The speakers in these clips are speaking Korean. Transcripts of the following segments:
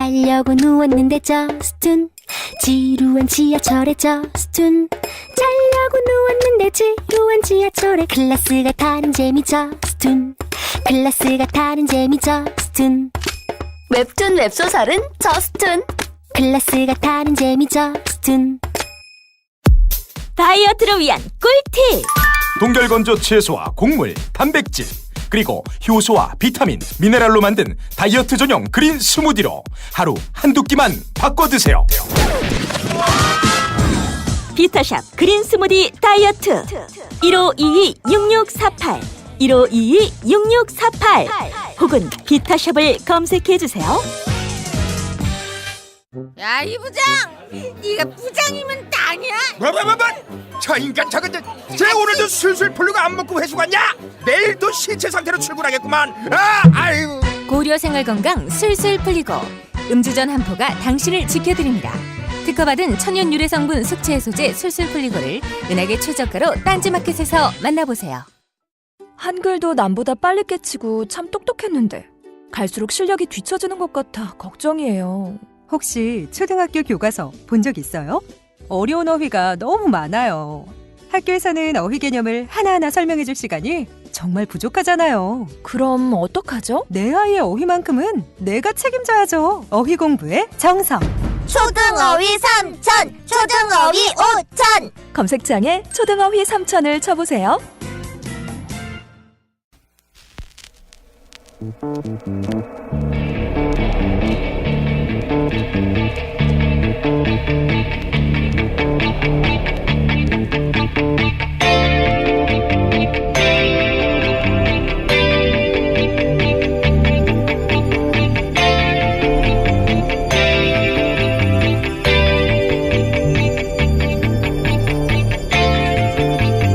자려고 누웠는데 저스툰 지루한 지하철에 저스툰 자려고 누웠는데 지루한 지하철에 클래스가 다른 재미 저스툰 클래스가 다른 재미 저스툰 웹툰 웹소설은 저스툰 클래스가 다른 재미 저스툰 다이어트를 위한 꿀팁 동결건조 채소와 곡물, 단백질 그리고 효소와 비타민, 미네랄로 만든 다이어트 전용 그린 스무디로 하루 한두 끼만 바꿔 드세요. 비타샵 그린 스무디 다이어트 1522-6648 1522-6648 혹은 비타샵을 검색해주세요. 야, 이 부장! 네가 부장이면 땅이야? 뭐? 저 인간 저거 쟤 오늘도 술술 풀리고 안 먹고 회수 갔냐? 내일도 신체 상태로 출근하겠구만. 아유. 고려 생활건강 술술 풀리고 음주전 한포가 당신을 지켜드립니다. 특허받은 천연 유래 성분 숙취 해소제 술술 풀리고를 은하계 최저가로 딴지마켓에서 만나보세요. 한글도 남보다 빨리 깨치고 참 똑똑했는데 갈수록 실력이 뒤처지는 것 같아 걱정이에요. 혹시 초등학교 교과서 본 적 있어요? 어려운 어휘가 너무 많아요. 학교에서는 어휘 개념을 하나하나 설명해 줄 시간이 정말 부족하잖아요. 그럼 어떡하죠? 내 아이의 어휘만큼은 내가 책임져야죠. 어휘 공부의 정성. 초등어휘 3천, 초등어휘 5천. 검색창에 초등어휘 3천을 쳐보세요.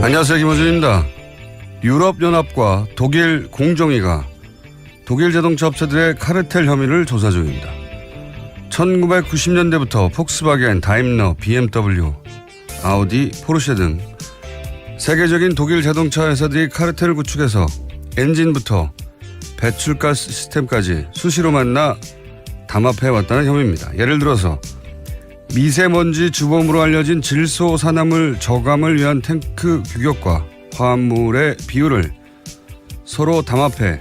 안녕하세요, 김호준입니다. 유럽연합과 독일 공정위가 독일 자동차 업체들의 카르텔 혐의를 조사 중입니다. 1990년대부터 폭스바겐, 다임러, BMW, 아우디, 포르쉐 등 세계적인 독일 자동차 회사들이 카르텔을 구축해서 엔진부터 배출가스 시스템까지 수시로 만나 담합해왔다는 혐의입니다. 예를 들어서 미세먼지 주범으로 알려진 질소 산화물 저감을 위한 탱크 규격과 화합물의 비율을 서로 담합해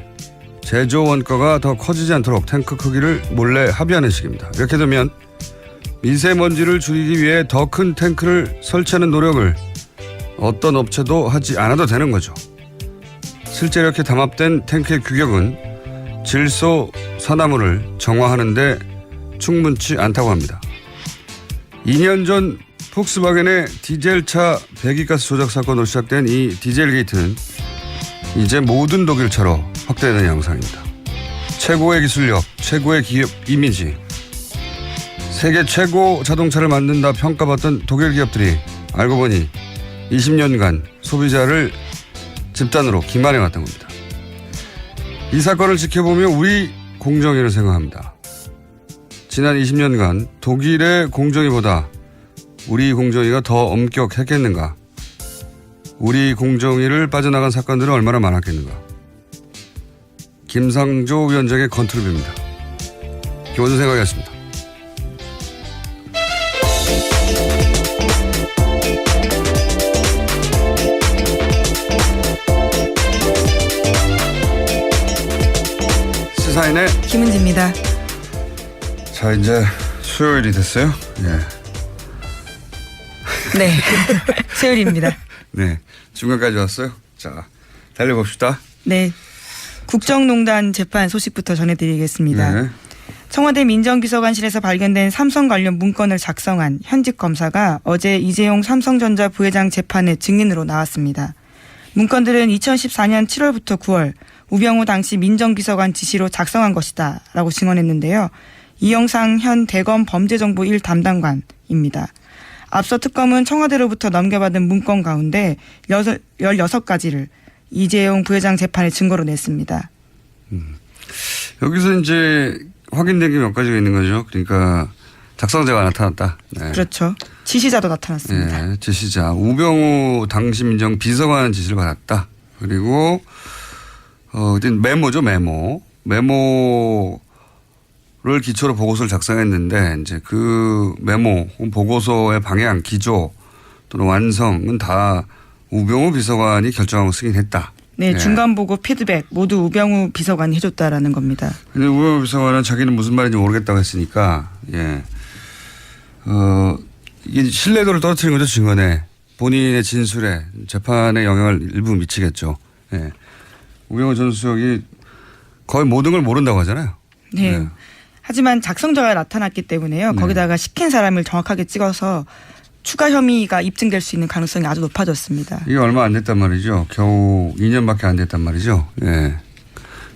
제조 원가가 더 커지지 않도록 탱크 크기를 몰래 합의하는 식입니다. 이렇게 되면 미세먼지를 줄이기 위해 더 큰 탱크를 설치하는 노력을 어떤 업체도 하지 않아도 되는 거죠. 실제 이렇게 담합된 탱크의 규격은 질소 산화물을 정화하는 데 충분치 않다고 합니다. 2년 전 폭스바겐의 디젤차 배기가스 조작 사건으로 시작된 이 디젤 게이트는 이제 모든 독일차로 확대되는 양상입니다. 최고의 기술력, 최고의 기업 이미지, 세계 최고 자동차를 만든다 평가받던 독일 기업들이 알고 보니 20년간 소비자를 집단으로 기만해왔던 겁니다. 이 사건을 지켜보며 우리 공정위를 생각합니다. 지난 20년간 독일의 공정위보다 우리 공정위가 더 엄격했겠는가? 우리 공정위를 빠져나간 사건들은 얼마나 많았겠는가? 김상조 위원장의 건투를 빕니다. 김호준 생각이었습니다. 시사인의 김은지입니다. 자, 이제 수요일이 됐어요. 네. 수요일입니다. 네. 중간까지 왔어요. 자, 달려봅시다. 네. 국정농단 재판 소식부터 전해드리겠습니다. 네. 청와대 민정비서관실에서 발견된 삼성 관련 문건을 작성한 현직 검사가 어제 이재용 삼성전자 부회장 재판에 증인으로 나왔습니다. 문건들은 2014년 7월부터 9월 우병우 당시 민정비서관 지시로 작성한 것이다 라고 증언했는데요. 이영상 현 대검 범죄정보 1 담당관입니다. 앞서 특검은 청와대로부터 넘겨받은 문건 가운데 16가지를 이재용 부회장 재판에 증거로 냈습니다. 여기서 이제 확인된 게 몇 가지가 있는 거죠. 그러니까 작성자가 나타났다. 네. 그렇죠. 지시자도 나타났습니다. 네, 지시자. 우병우 당시 민정 비서관 지시를 받았다. 그리고 메모죠, 메모. 기초로 보고서를 작성했는데 이제 그 메모, 보고서의 방향, 기조 또는 완성은 다 우병우 비서관이 결정하고 쓰긴 했다. 네, 중간 보고 피드백 모두 우병우 비서관이 해줬다라는 겁니다. 근데 우병우 비서관은 자기는 무슨 말인지 모르겠다고 했으니까, 이게 신뢰도를 떨어뜨린 거죠, 증언에. 본인의 진술에 재판에 영향을 일부 미치겠죠. 우병우 전 수석이 거의 모든 걸 모른다고 하잖아요. 네. 하지만 작성자가 나타났기 때문에요. 거기다가 시킨 사람을 정확하게 찍어서 추가 혐의가 입증될 수 있는 가능성이 아주 높아졌습니다. 이게 얼마 안 됐단 말이죠. 겨우 2년밖에 안 됐단 말이죠.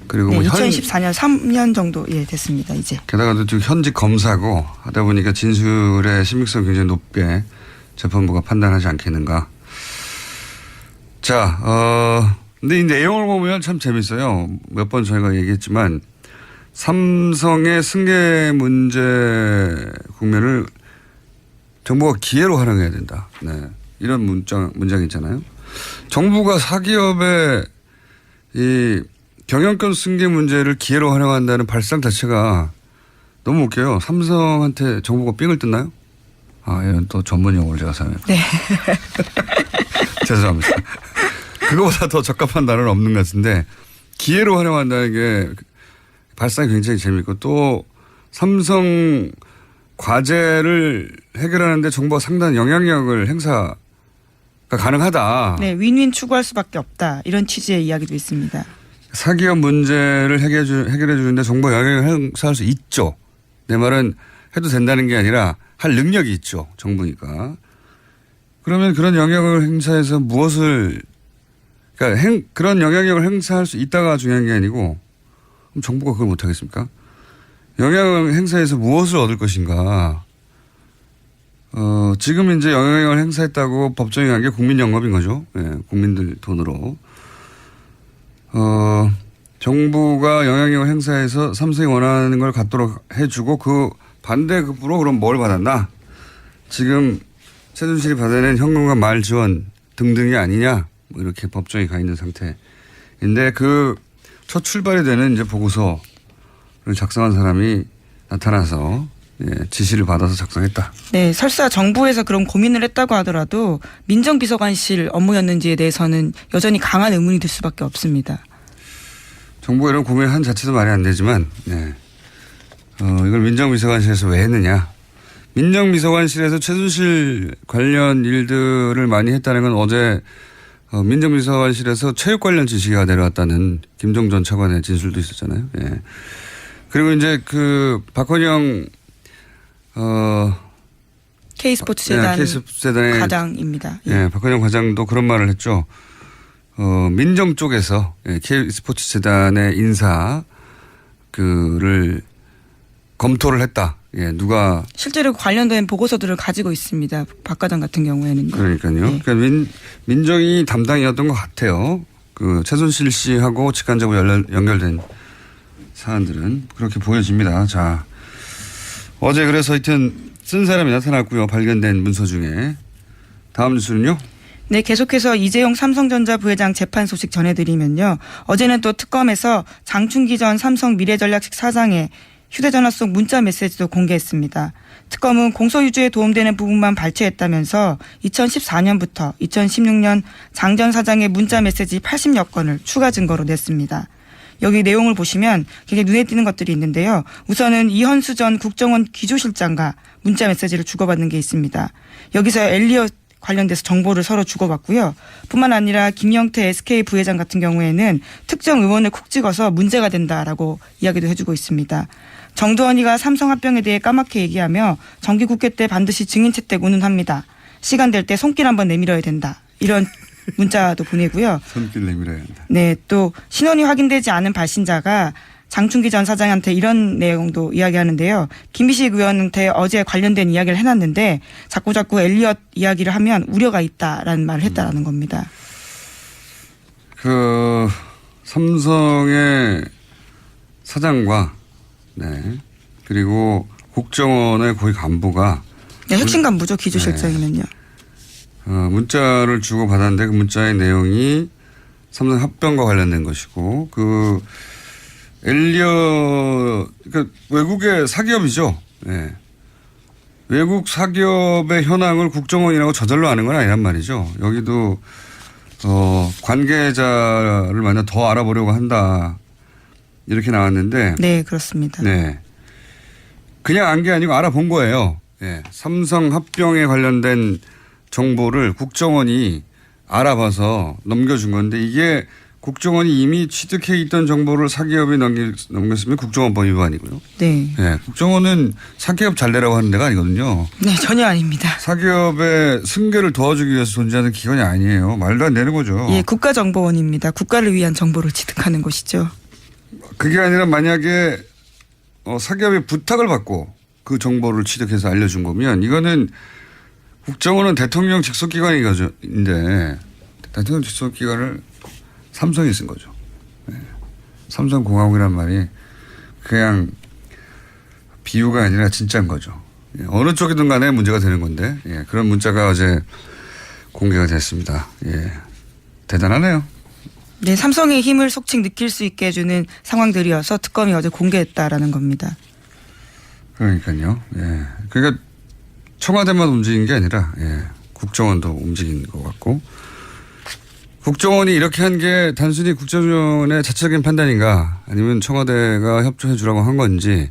그리고 네, 뭐 2014년 3년 정도 됐습니다. 이제. 게다가 또 현직 검사고 하다 보니까 진술의 신빙성 굉장히 높게 재판부가 판단하지 않겠는가. 자, 근데 이 내용을 보면 참 재밌어요. 몇 번 저희가 얘기했지만 삼성의 승계 문제 국면을 정부가 기회로 활용해야 된다. 이런 문장이 있잖아요. 정부가 사기업의 이 경영권 승계 문제를 기회로 활용한다는 발상 자체가 너무 웃겨요. 삼성한테 정부가 삥을 뜯나요? 이건 또 전문 용어를 제가 사용했고. 네. 죄송합니다. 그거보다 더 적합한 단어는 없는 것 같은데 기회로 활용한다는 게 발상이 굉장히 재미있고 또 삼성 과제를 해결하는데 정부가 상당한 영향력을 행사가 가능하다. 네, 윈윈 추구할 수밖에 없다. 이런 취지의 이야기도 있습니다. 사기업 문제를 해결해 주는데 정부가 영향력을 행사할 수 있죠. 내 말은 해도 된다는 게 아니라 할 능력이 있죠. 정부니까. 그러면 그런 영향력을 행사해서 무엇을 그러니까 그런 영향력을 행사할 수 있다가 중요한 게 아니고 그럼 정부가 그걸 못하겠습니까? 영향을 행사해서 무엇을 얻을 것인가. 지금 이제 영향력을 행사했다고 법정에 간 게 국민영업인 거죠. 국민들 돈으로. 정부가 영향력을 행사해서 삼성이 원하는 걸 갖도록 해주고 그 반대급부로 그럼 뭘 받았나? 지금 최순실이 받아낸 현금과 말 지원 등등이 아니냐? 뭐 이렇게 법정에 가 있는 상태인데 그 첫 출발이 되는 이제 보고서를 작성한 사람이 나타나서 지시를 받아서 작성했다. 네, 설사 정부에서 그런 고민을 했다고 하더라도 민정비서관실 업무였는지에 대해서는 여전히 강한 의문이 들 수밖에 없습니다. 정부가 이런 고민을 한 자체도 말이 안 되지만 이걸 민정비서관실에서 왜 했느냐. 민정비서관실에서 최순실 관련 일들을 많이 했다는 건 어제 민정비서관실에서 체육 관련 지시가 내려왔다는 김종 전 차관의 진술도 있었잖아요. 그리고 이제 그 박헌영 K스포츠재단의 과장입니다. 박헌영 과장도 그런 말을 했죠. 민정 쪽에서 K스포츠재단의 인사 그를 검토를 했다. 누가 실제로 관련된 보고서들을 가지고 있습니다. 박 과장 같은 경우에는. 그러니까요. 그러니까 민정이 담당이었던 것 같아요. 그 최순실 씨하고 직간접으로 연결된 사안들은 그렇게 보여집니다. 자, 어제 그래서 하여튼 쓴 사람이 나타났고요. 발견된 문서 중에. 다음 뉴스는요. 네, 계속해서 이재용 삼성전자 부회장 재판 소식 전해드리면요. 어제는 또 특검에서 장충기 전 삼성 미래전략식 사장의 휴대전화 속 문자 메시지도 공개했습니다. 특검은 공소유지에 도움되는 부분만 발췌했다면서 2014년부터 2016년 장 전 사장의 문자 메시지 80여 건을 추가 증거로 냈습니다. 여기 내용을 보시면 굉장히 눈에 띄는 것들이 있는데요. 우선은 이현수 전 국정원 기조실장과 문자 메시지를 주고받는 게 있습니다. 여기서 엘리엇 관련돼서 정보를 서로 주고받고요. 뿐만 아니라 김영태 SK 부회장 같은 경우에는 특정 의원을 콕 찍어서 문제가 된다라고 이야기도 해주고 있습니다. 정두원이가 삼성 합병에 대해 까맣게 얘기하며 정기국회 때 반드시 증인 채택 운운합니다. 시간 될 때 손길 한번 내밀어야 된다. 이런 문자도 보내고요. 손길 내밀어야 한다. 네, 또 신원이 확인되지 않은 발신자가 장충기 전 사장한테 이런 내용도 이야기하는데요. 김비식 의원한테 어제 관련된 이야기를 해놨는데 자꾸 엘리엇 이야기를 하면 우려가 있다라는 말을 했다라는 겁니다. 그 삼성의 사장과 그리고 국정원의 고위 간부가 핵심 간부죠. 기조실장이면요. 문자를 주고 받았는데 그 문자의 내용이 삼성 합병과 관련된 것이고 그 그러니까 외국의 사기업이죠. 예. 외국 사기업의 현황을 국정원이라고 저절로 아는 건 아니란 말이죠. 여기도 관계자를 만나 더 알아보려고 한다. 이렇게 나왔는데. 네, 그렇습니다. 네. 그냥 안 게 아니고 알아본 거예요. 예. 삼성 합병에 관련된 정보를 국정원이 알아봐서 넘겨준 건데 이게 국정원이 이미 취득해 있던 정보를 사기업에 넘겼으면 국정원법 위반이고요. 네. 예. 국정원은 사기업 잘 내라고 하는 데가 아니거든요. 네, 전혀 아닙니다. 사기업의 승계를 도와주기 위해서 존재하는 기관이 아니에요. 말도 안 되는 거죠. 예, 국가정보원입니다. 국가를 위한 정보를 취득하는 곳이죠. 그게 아니라 만약에 사기업의 부탁을 받고 그 정보를 취득해서 알려준 거면 이거는 국정원은 대통령 직속기관인데 대통령 직속기관을 삼성이 쓴 거죠. 네. 삼성공화국이란 말이 그냥 비유가 아니라 진짜인 거죠. 예. 어느 쪽이든 간에 문제가 되는 건데 예. 그런 문자가 어제 공개가 됐습니다. 예. 대단하네요. 네, 삼성의 힘을 속칭 느낄 수 있게 해주는 상황들이어서 특검이 어제 공개했다라는 겁니다. 그러니까요. 예. 그러니까 청와대만 움직인 게 아니라 예. 국정원도 움직인 것 같고 국정원이 이렇게 한 게 단순히 국정원의 자체적인 판단인가 아니면 청와대가 협조해 주라고 한 건지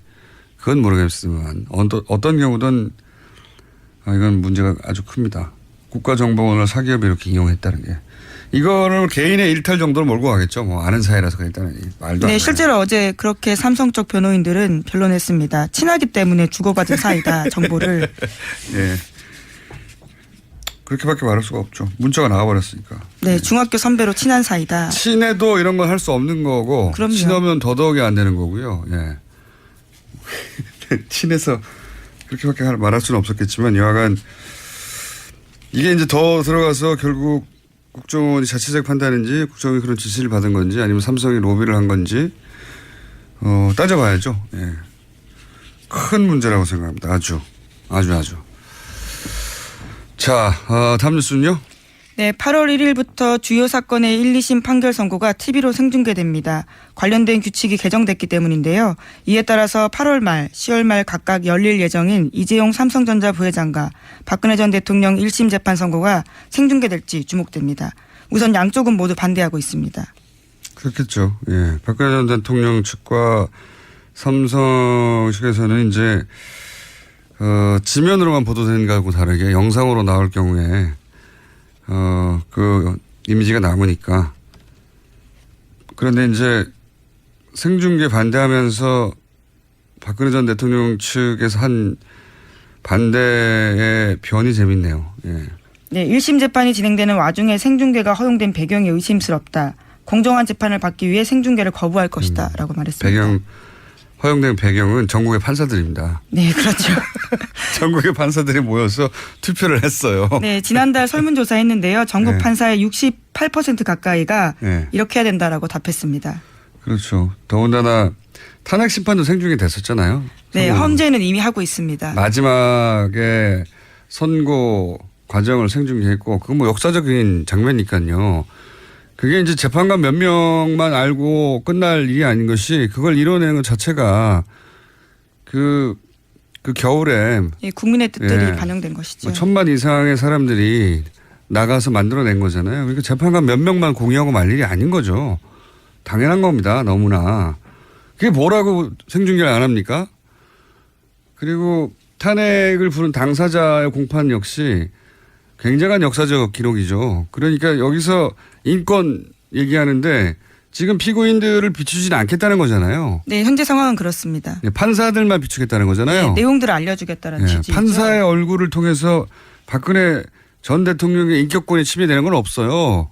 그건 모르겠지만 어떤 경우든 이건 문제가 아주 큽니다. 국가정보원을 사기업이 이렇게 이용했다는 게. 이거를 개인의 일탈 정도로 몰고 가겠죠. 뭐 아는 사이라서 일단은 말도 안 네, 돼. 실제로 어제 그렇게 삼성 쪽 변호인들은 변론했습니다. 친하기 때문에 주고받은 사이다 정보를. 예. 그렇게밖에 말할 수가 없죠. 문자가 나와버렸으니까. 네, 중학교 선배로 친한 사이다. 친해도 이런 건 할 수 없는 거고. 그럼요. 친하면 더더욱이 안 되는 거고요. 예. 친해서 그렇게밖에 말할 수는 없었겠지만 여하간 이게 이제 더 들어가서 결국 국정원이 자체적 판단인지 국정원이 그런 지시를 받은 건지 아니면 삼성이 로비를 한 건지 따져봐야죠. 예. 큰 문제라고 생각합니다. 아주. 자, 다음 뉴스는요? 네, 8월 1일부터 주요 사건의 1, 2심 판결 선고가 TV로 생중계됩니다. 관련된 규칙이 개정됐기 때문인데요. 이에 따라서 8월 말, 10월 말 각각 열릴 예정인 이재용 삼성전자 부회장과 박근혜 전 대통령 1심 재판 선고가 생중계될지 주목됩니다. 우선 양쪽은 모두 반대하고 있습니다. 그렇겠죠. 예. 박근혜 전 대통령 측과 삼성 측에서는 이제 지면으로만 보도되는 것하고 다르게 영상으로 나올 경우에 그 이미지가 남으니까. 그런데 이제 생중계 반대하면서 박근혜 전 대통령 측에서 한 반대의 변이 재밌네요. 예. 네, 1심 재판이 진행되는 와중에 생중계가 허용된 배경이 의심스럽다. 공정한 재판을 받기 위해 생중계를 거부할 것이다. 라고 말했습니다. 허용된 배경은 전국의 판사들입니다. 네, 그렇죠. 전국의 판사들이 모여서 투표를 했어요. 네, 지난달 설문조사 했는데요. 전국 네. 판사의 68% 가까이가 네. 이렇게 해야 된다라고 답했습니다. 그렇죠. 더군다나 탄핵 심판도 생중계 됐었잖아요. 네, 헌재는 이미 하고 있습니다. 마지막에 선고 과정을 생중계했고 그건 뭐 역사적인 장면이니까요. 그게 이제 재판관 몇 명만 알고 끝날 일이 아닌 것이 그걸 이뤄내는 것 자체가 그 겨울에 예, 국민의 뜻들이 예, 반영된 것이죠. 뭐 1000만 이상의 사람들이 나가서 만들어낸 거잖아요. 그러니까 재판관 몇 명만 공유하고 말 일이 아닌 거죠. 당연한 겁니다. 너무나. 그게 뭐라고 생중계를 안 합니까? 그리고 탄핵을 부른 당사자의 공판 역시 굉장한 역사적 기록이죠. 그러니까 여기서 인권 얘기하는데 지금 피고인들을 비추지는 않겠다는 거잖아요. 네, 현재 상황은 그렇습니다. 네, 판사들만 비추겠다는 거잖아요. 네, 내용들을 알려주겠다는 취지죠. 판사의 얼굴을 통해서 박근혜 전 대통령의 인격권이 침해되는 건 없어요.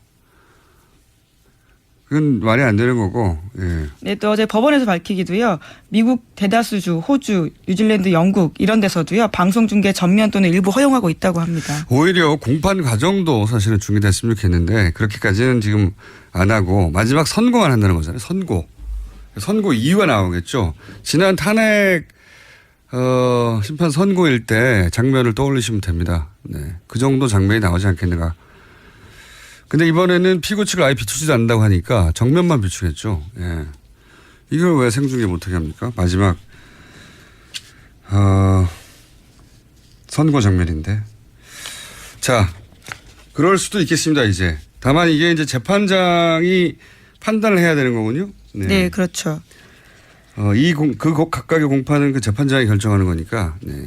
그건 말이 안 되는 거고. 예. 네, 또 어제 법원에서 밝히기도요. 미국 대다수주, 호주, 뉴질랜드, 영국 이런 데서도요. 방송 중계 전면 또는 일부 허용하고 있다고 합니다. 오히려 공판 과정도 사실은 중계됐으면 좋겠는데 그렇게까지는 지금 안 하고 마지막 선고만 한다는 거잖아요. 선고 이유가 나오겠죠. 지난 탄핵 심판 선고일 때 장면을 떠올리시면 됩니다. 네. 그 정도 장면이 나오지 않겠는가. 근데 이번에는 피고 측을 아예 비추지 않는다고 하니까 정면만 비추겠죠. 예. 이걸 왜 생중계 못하게 합니까? 마지막 선거 장면인데. 자, 그럴 수도 있겠습니다. 이제 다만 이게 이제 재판장이 판단을 해야 되는 거군요. 네, 그렇죠. 각각의 공판은 그 재판장이 결정하는 거니까. 네.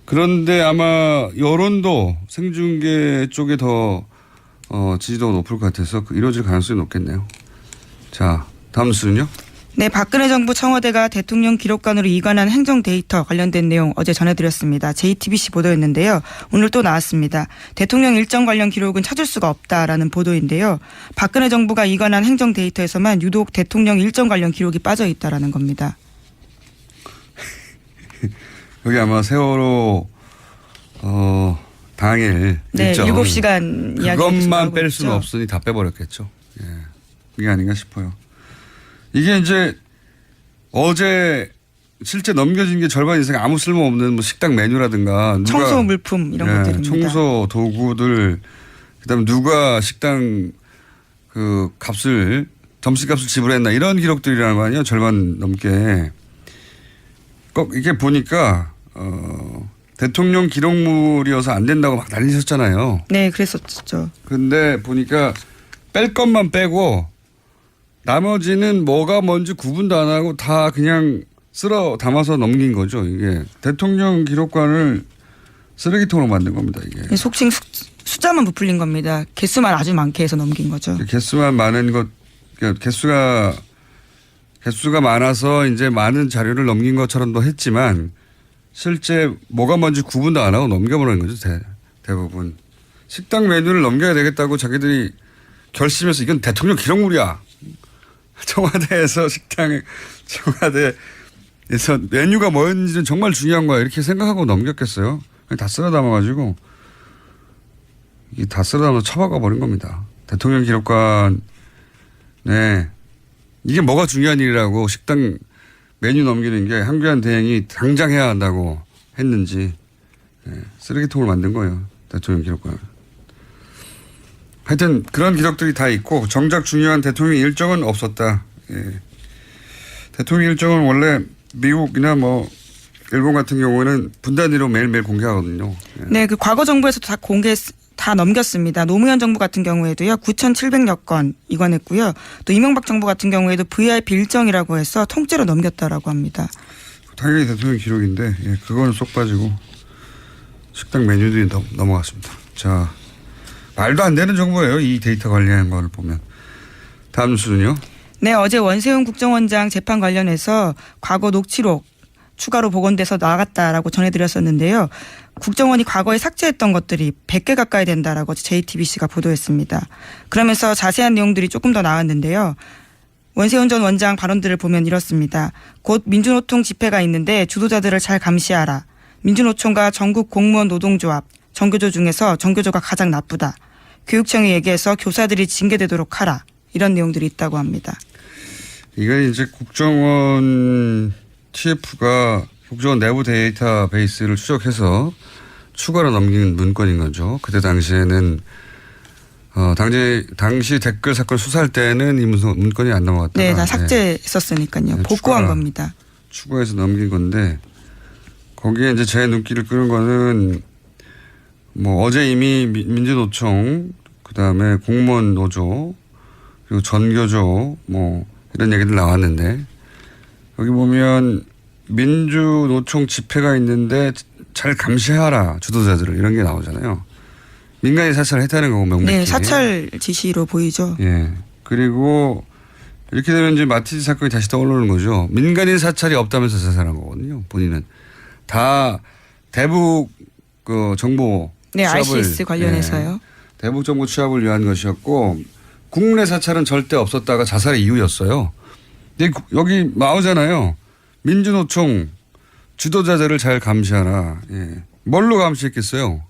그런데 아마 여론도 생중계 쪽에 더 지지도가 높을 것 같아서 이루어질 가능성이 높겠네요. 자, 다음 뉴스는요. 네, 박근혜 정부 청와대가 대통령 기록관으로 이관한 행정 데이터 관련된 내용 어제 전해드렸습니다. JTBC 보도였는데요. 오늘 또 나왔습니다. 대통령 일정 관련 기록은 찾을 수가 없다라는 보도인데요. 박근혜 정부가 이관한 행정 데이터에서만 유독 대통령 일정 관련 기록이 빠져 있다라는 겁니다. 여기 아마 세월호 당일 네, 일정 7시간 이야기 그것만 뺄 수는 없으니 다 빼버렸겠죠. 예, 그게 아닌가 싶어요. 이게 이제 어제 실제 넘겨진 게 절반 이상 아무 쓸모없는 뭐 식당 메뉴라든가 청소 물품 이런 것들입니다. 청소 도구들, 그다음에 누가 식당 그 값을 점심값을 지불했나 이런 기록들이라는 거 아니에요. 절반 넘게. 꼭 이게 보니까 대통령 기록물이어서 안 된다고 막 난리셨잖아요. 네, 그랬었죠. 근데 보니까 뺄 것만 빼고 나머지는 뭐가 뭔지 구분도 안 하고 다 그냥 쓸어 담아서 넘긴 거죠. 이게 대통령 기록관을 쓰레기통으로 만든 겁니다. 이게 속칭 숫자만 부풀린 겁니다. 개수만 아주 많게 해서 넘긴 거죠. 개수만 많은 것, 그러니까 개수가 많아서 이제 많은 자료를 넘긴 것처럼도 했지만 실제 뭐가 뭔지 구분도 안 하고 넘겨버리는 거죠. 대부분. 식당 메뉴를 넘겨야 되겠다고 자기들이 결심해서 이건 대통령 기록물이야. 청와대에서 청와대에서 메뉴가 뭐였는지는 정말 중요한 거야. 이렇게 생각하고 넘겼겠어요. 다 쓸어 담아가지고 이게 다 쓸어 담아서 처박아 버린 겁니다. 대통령 기록관, 네. 이게 뭐가 중요한 일이라고 식당 메뉴 넘기는 게 황교안 대행이 당장 해야 한다고 했는지, 네. 쓰레기통을 만든 거예요. 대통령 기록관. 하여튼 그런 기록들이 다 있고 정작 중요한 대통령 일정은 없었다. 예. 대통령 일정은 원래 미국이나 뭐 일본 같은 경우에는 분단위로 매일매일 공개하거든요. 예. 네, 그 과거 정부에서도 다 넘겼습니다. 노무현 정부 같은 경우에도요. 9,700여 건 이관했고요. 또 이명박 정부 같은 경우에도 VIP 일정이라고 해서 통째로 넘겼다라고 합니다. 당연히 대통령 기록인데 그거는 쏙 빠지고 식당 메뉴들이 넘어갔습니다. 자, 말도 안 되는 정보예요. 이 데이터 관리하는 걸 보면. 다음 뉴스는요. 네, 어제 원세훈 국정원장 재판 관련해서 과거 녹취록 추가로 복원돼서 나갔다라고 전해드렸었는데요. 국정원이 과거에 삭제했던 것들이 100개 가까이 된다라고 JTBC가 보도했습니다. 그러면서 자세한 내용들이 조금 더 나왔는데요. 원세훈 전 원장 발언들을 보면 이렇습니다. 곧 민주노총 집회가 있는데 주도자들을 잘 감시하라. 민주노총과 전국 공무원 노동조합, 정교조 중에서 정교조가 가장 나쁘다. 교육청이 얘기해서 교사들이 징계되도록 하라. 이런 내용들이 있다고 합니다. 이건 이제 국정원 TF가 국정원 내부 데이터베이스를 추적해서 추가로 넘긴 문건인 거죠. 그때 당시에는 당시 댓글 사건 수사할 때는 이 문건이 안 넘어갔다가 네, 다 삭제했었으니까요. 네, 복구한 겁니다. 추가해서 넘긴 건데 거기에 이제 제 눈길을 끄는 거는 뭐 어제 이미 민주노총 그다음에 공무원 노조 그리고 전교조 뭐 이런 얘기들 나왔는데 여기 보면 민주노총 집회가 있는데 잘 감시하라 주도자들을 이런 게 나오잖아요. 민간인 사찰을 했다는 거고 명백히. 네, 사찰 지시로 보이죠. 예. 그리고 이렇게 되면 이제 마티즈 사건이 다시 떠오르는 거죠. 민간인 사찰이 없다면서 자살한 거거든요. 본인은 다 대북 그 정보 네, 취합을, RCS 관련해서요. 대북 정보 취합을 위한 것이었고 국내 사찰은 절대 없었다가 자살의 이유였어요. 근데 여기 나오잖아요. 민주노총 지도자들을 잘 감시하라. 예. 뭘로 감시했겠어요?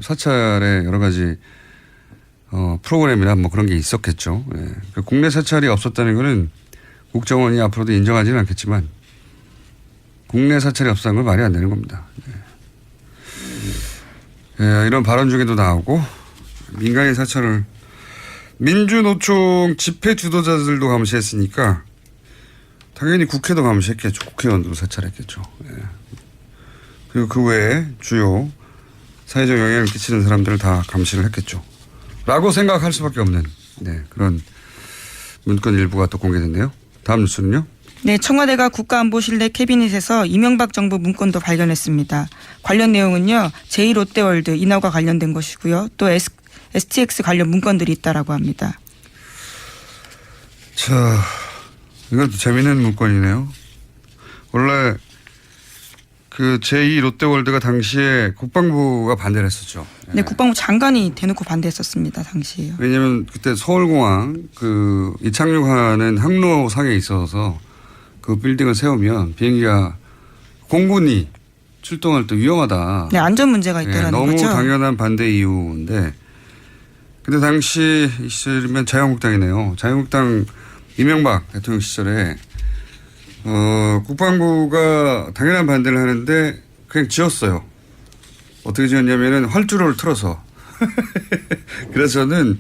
사찰에 여러 가지 프로그램이나 뭐 그런 게 있었겠죠. 예. 국내 사찰이 없었다는 거는 국정원이 앞으로도 인정하지는 않겠지만 국내 사찰이 없었다는 건 말이 안 되는 겁니다. 예. 예, 이런 발언 중에도 나오고 민간인 사찰을 민주노총 집회 주도자들도 감시했으니까 당연히 국회도 감시했겠죠. 국회의원들도 사찰했겠죠. 예. 그리고 그 외에 주요 사회적 영향을 끼치는 사람들을 다 감시를 했겠죠. 라고 생각할 수밖에 없는 그런 문건 일부가 또 공개됐네요. 다음 뉴스는요. 네, 청와대가 국가안보실내 캐비닛에서 이명박 정부 문건도 발견했습니다. 관련 내용은요, 제2롯데월드 인하과 관련된 것이고요. 또 STX 관련 문건들이 있다라고 합니다. 자, 이것도 재미있는 문건이네요. 원래 그 제2롯데월드가 당시에 국방부가 반대를 했었죠. 네, 국방부 장관이 대놓고 반대했었습니다. 당시에요. 왜냐하면 그때 서울공항 그 이착륙하는 항로상에 있어서 그 빌딩을 세우면 비행기가 공군이 출동할 때 위험하다. 네, 안전 문제가 있다라는 너무 거죠. 당연한 반대 이유인데, 근데 당시 이 시절이면 자유한국당이네요. 자유한국당 이명박 대통령 시절에 국방부가 당연한 반대를 하는데 그냥 지었어요. 어떻게 지었냐면은 활주로를 틀어서. 그래서 저는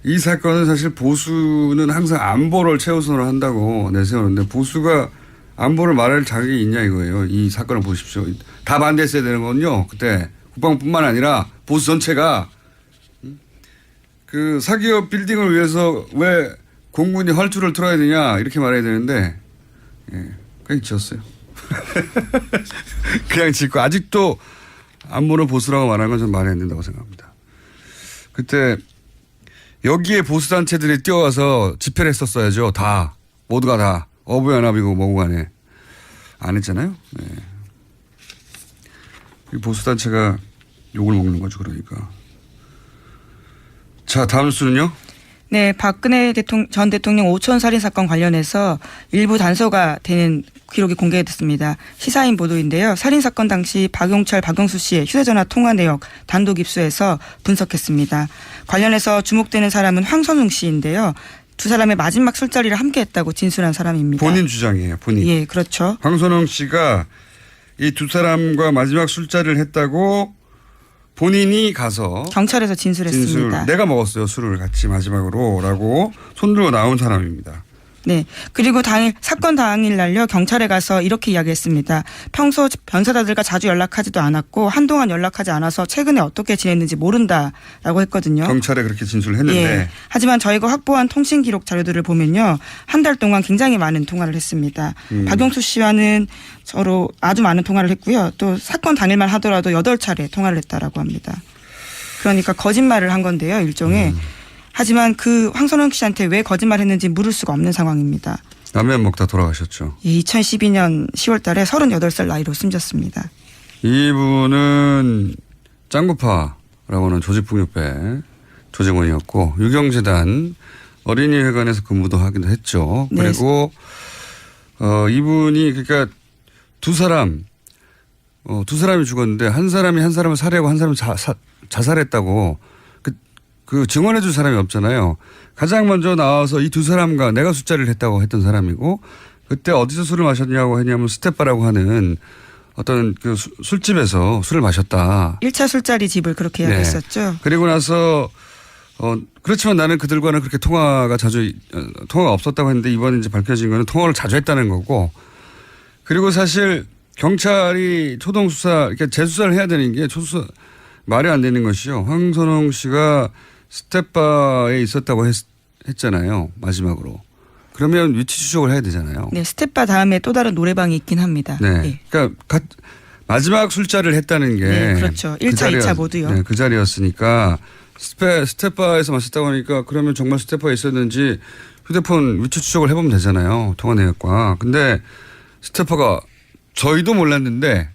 이 사건은 사실 보수는 항상 안보를 최우선으로 한다고 내세우는데 보수가 안보를 말할 자격이 있냐 이거예요. 이 사건을 보십시오. 다 반대했어야 되는 건요. 그때 국방부뿐만 아니라 보수 전체가 그 사기업 빌딩을 위해서 왜 공군이 활주로를 틀어야 되냐 이렇게 말해야 되는데 그냥 지었어요. 그냥 짓고 아직도 안보는 보수라고 말하는 건 좀 말이 안 된다고 생각합니다. 그때 여기에 보수단체들이 뛰어와서 집회를 했었어야죠. 다. 모두가 다. 어부연합이고 뭐고 간에. 안 했잖아요. 네. 보수단체가 욕을 먹는 거죠. 그러니까. 자, 다음 뉴스는요. 네, 박근혜 전 대통령 오촌 살인 사건 관련해서 일부 단서가 되는 기록이 공개됐습니다. 시사인 보도인데요. 살인 사건 당시 박용철, 박영수 씨의 휴대전화 통화 내역 단독 입수해서 분석했습니다. 관련해서 주목되는 사람은 황선웅 씨인데요. 두 사람의 마지막 술자리를 함께했다고 진술한 사람입니다. 본인 주장이에요. 본인. 예, 그렇죠. 황선웅 씨가 이 두 사람과 마지막 술자리를 했다고 본인이 가서 경찰에서 진술했습니다. 내가 먹었어요. 술을 같이 마지막으로라고 손들고 나온 사람입니다. 네. 그리고 사건 당일 날요 경찰에 가서 이렇게 이야기했습니다. 평소 변사자들과 자주 연락하지도 않았고 한동안 연락하지 않아서 최근에 어떻게 지냈는지 모른다라고 했거든요. 경찰에 그렇게 진술을 했는데. 예. 하지만 저희가 확보한 통신 기록 자료들을 보면요. 한 달 동안 굉장히 많은 통화를 했습니다. 박용수 씨와는 서로 아주 많은 통화를 했고요. 또 사건 당일만 하더라도 8차례 통화를 했다라고 합니다. 그러니까 거짓말을 한 건데요. 일종의. 하지만 그 황선홍 씨한테 왜 거짓말했는지 물을 수가 없는 상황입니다. 라면 먹다 돌아가셨죠. 예, 2012년 10월 달에 38살 나이로 숨졌습니다. 이분은 짱구파라고 하는 조직폭력배 조직원이었고 유경재단 어린이회관에서 근무도 하기도 했죠. 네. 그리고 이분이 그러니까 두 사람이 죽었는데 한 사람이 한 사람을 살해하고 한 사람은 자살했다고 그 증언해 줄 사람이 없잖아요. 가장 먼저 나와서 이 두 사람과 내가 술자리를 했다고 했던 사람이고 그때 어디서 술을 마셨냐고 했냐면 스테파라고 하는 어떤 그 술집에서 술을 마셨다. 1차 술자리 집을 그렇게 이야기했었죠. 그리고 나서 그렇지만 나는 그들과는 그렇게 통화가 없었다고 했는데 이번에 이제 밝혀진 거는 통화를 자주 했다는 거고 그리고 사실 경찰이 초동 수사 이렇게 재수사를 해야 되는 게 초수사 말이 안 되는 것이요. 황선홍 씨가 스테파에 있었다고 했잖아요. 마지막으로. 그러면 위치 추적을 해야 되잖아요. 네, 스테파 다음에 또 다른 노래방이 있긴 합니다. 네. 네. 그러니까 마지막 술자리를 했다는 게. 네, 그렇죠. 1차, 2차 모두요. 네, 그 자리였으니까 스테파에서 마셨다고 하니까 그러면 정말 스테파에 있었는지 휴대폰 위치 추적을 해보면 되잖아요. 통화 내역과. 근데 스테파가 저희도 몰랐는데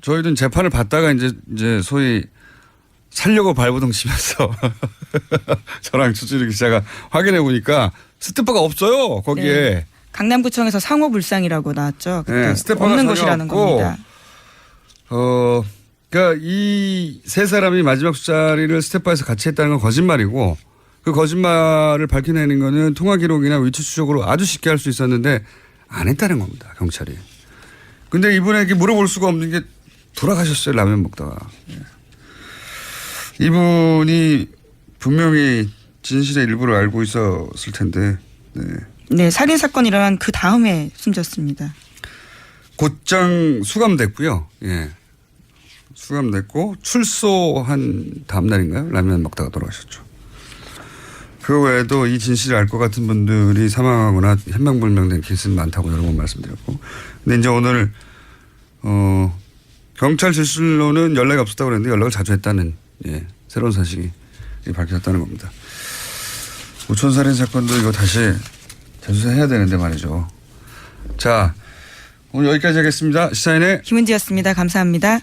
저희는 재판을 받다가 이제 소위 살려고 발버둥 치면서 저랑 주진우 기자가 확인해 보니까 스테파가 없어요. 거기에. 네. 강남구청에서 상호불상이라고 나왔죠. 네, 스테파가 없는 전혀 것이라는 없고, 겁니다. 그러니까 이 세 사람이 마지막 술자리를 스테파에서 같이 했다는 건 거짓말이고 그 거짓말을 밝혀내는 거는 통화 기록이나 위치 추적으로 아주 쉽게 할 수 있었는데 안 했다는 겁니다. 경찰이. 근데 이분에게 물어볼 수가 없는 게 돌아가셨어요. 라면 먹다가. 이분이 분명히 진실의 일부를 알고 있었을 텐데. 네. 네, 살인 사건이 일어난 그 다음에 숨졌습니다. 곧장 수감됐고요. 예. 수감됐고 출소한 다음 날인가요? 라면 먹다가 돌아가셨죠. 그 외에도 이 진실을 알 것 같은 분들이 사망하거나 현명불명된 케이스는 많다고 여러 번 말씀드렸고. 근데 이제 오늘 경찰 질술로는 연락이 없었다고 그랬는데 연락을 자주 했다는 새로운 사실이 밝혀졌다는 겁니다. 우천살인 사건도 이거 다시 재수사해야 되는데 말이죠. 자, 오늘 여기까지 하겠습니다. 시사인의 김은지였습니다. 감사합니다.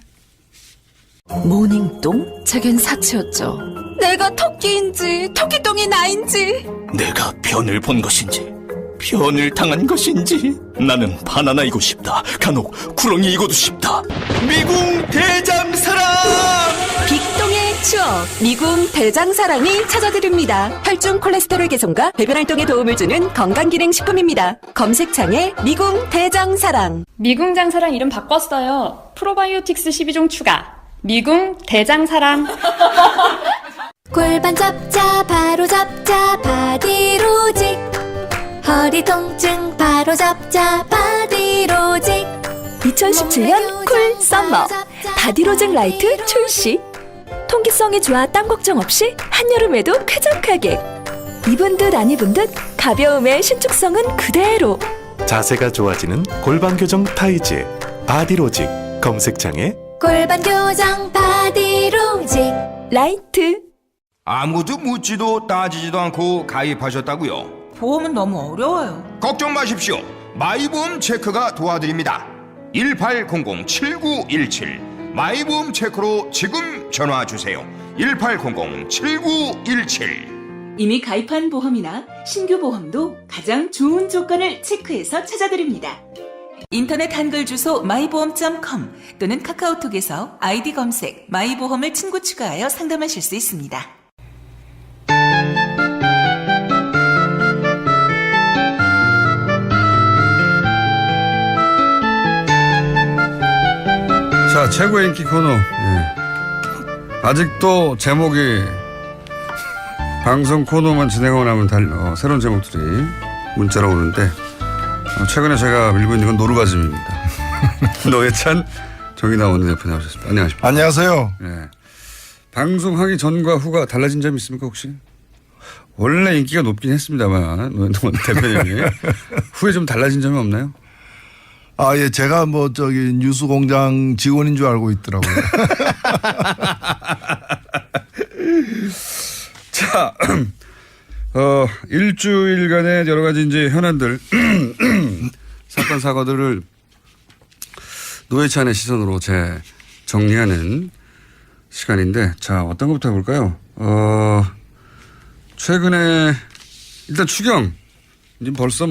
모닝똥? 제겐 사치였죠. 내가 토끼인지 토끼똥이 나인지. 내가 변을 본 것인지 변을 당한 것인지 나는 바나나이고 싶다. 간혹 구렁이이고도 싶다. 미궁 대장사랑. 빅동의 추억 미궁 대장사랑이 찾아드립니다. 혈중 콜레스테롤 개선과 배변 활동에 도움을 주는 건강기능식품입니다. 검색창에 미궁 대장사랑. 미궁 장사랑 이름 바꿨어요. 프로바이오틱스 12종 추가. 미궁 대장사랑. 골반 잡자 바로 잡자 바디로직 허리 통증 바로 잡자 바디로직 2017년 쿨 썸머 바디로직 라이트 출시. 통기성이 좋아 땀 걱정 없이 한여름에도 쾌적하게. 입은 듯 안 입은 듯 가벼움의 신축성은 그대로. 자세가 좋아지는 골반 교정 타이즈 바디로직. 검색창에 골반 교정 바디로직 라이트. 아무도 묻지도 따지지도 않고 가입하셨다고요? 보험은 너무 어려워요. 걱정 마십시오. 마이보험 체크가 도와드립니다. 1800-7917 마이보험 체크로 지금 전화 주세요. 1800-7917. 이미 가입한 보험이나 신규 보험도 가장 좋은 조건을 체크해서 찾아드립니다. 인터넷 한글 주소 마이보험.com 또는 카카오톡에서 아이디 검색 마이보험을 친구 추가하여 상담하실 수 있습니다. 자, 최고의 인기 코너. 아직도 제목이 방송 코너만 진행하고 나면 새로운 제목들이 문자로 오는데 최근에 제가 밀고 있는 건 노르가즘입니다. 노회찬 정의당 원내대표 나오셨습니다. 안녕하십니까. 안녕하세요. 네. 방송하기 전과 후가 달라진 점이 있습니까 혹시? 원래 인기가 높긴 했습니다만 노회찬 대표님이 후에 좀 달라진 점이 없나요? 아, 예, 제가 뉴스공장 직원인 줄 알고 있더라고요. 자, 일주일간의 여러 가지 이제 현안들, 사건 사고들을 노회찬의 시선으로 정리하는 시간인데, 자, 어떤 것부터 해볼까요? 최근에 일단 추경, 지금 벌써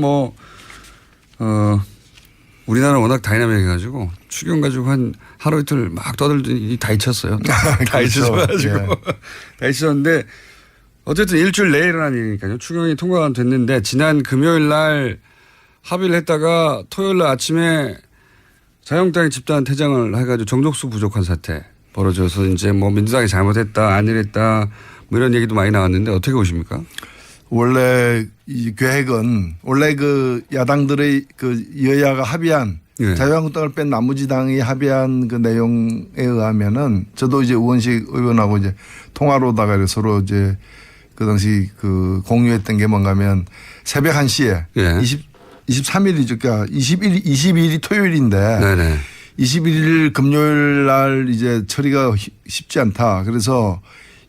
우리나라 워낙 다이나믹해가지고 추경 가지고 한 하루 이틀 막 떠들더니 다 잊혔어요. 다 잊혀져가지고. 예. 다 잊혔는데 어쨌든 일주일 내에 일어난 일이니까요. 추경이 통과가 됐는데 지난 금요일 날 합의를 했다가 토요일 날 아침에 자유한국당이 집단 퇴장을 해가지고 정족수 부족한 사태 벌어져서 이제 민주당이 잘못했다, 안 이랬다 이런 얘기도 많이 나왔는데 어떻게 보십니까? 원래 이 계획은 원래 그 야당들의 그 여야가 합의한 자유한국당을 뺀 나머지당이 합의한 그 내용에 의하면은 저도 이제 우원식 의원하고 이제 통화로다가 서로 이제 그 당시 그 공유했던 게 뭔가면 새벽 1시에 23일이죠. 그러니까 22일이 토요일인데 네네. 21일 금요일 날 이제 처리가 쉽지 않다. 그래서